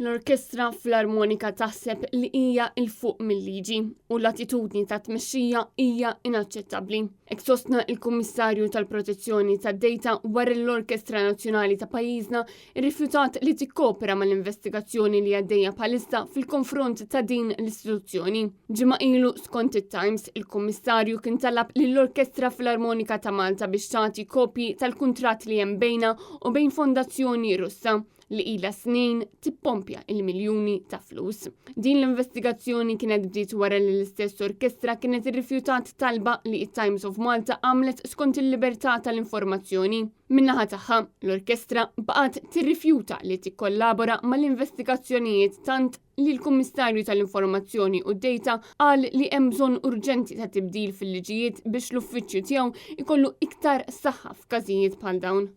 L-orkestra fl-armonika taħseb li hija il fuq mill-liġi u l-attitudni ta' tmexxija hija inaċċettabbli. Hekk sostna il-Kummissarju tal-Protezzjoni tad-Dejta wara l-Orkestra Nazzjonali ta' pajjiżna irrifjutat li tikkopera mal-investigazzjoni li għaddejja bħalissa fil-konfront ta' din l-istituzzjoni. Ġimgħa ilu skont it-Times, il-Kummissarju kien talab lill-Orkestra Filarmonika ta' Malta biex tagħti kopji tal-kuntratt li hemm bejna u bejn fondazzjoni Russa li ilha snin tippompja il-miljuni ta' flus. Din l-investigazzjoni kienet bdiet wara li l-istess orkestra kienet irrifjutat talba li it-Times of Malta għamlet skont il-libertà tal-informazzjoni. Min-naħa tagħha, l-orkestra baqgħet tirrifjuta li tikkollabora mal-investigazzjonijiet tant li l-Kummissarju tal-Informazzjoni u d-Dejta qal li hemm bżonn urġenti ta' tibdil fil-liġijiet biex l-uffiċċju tiegħu ikollu iktar saħħa f'każijiet bħal dawn.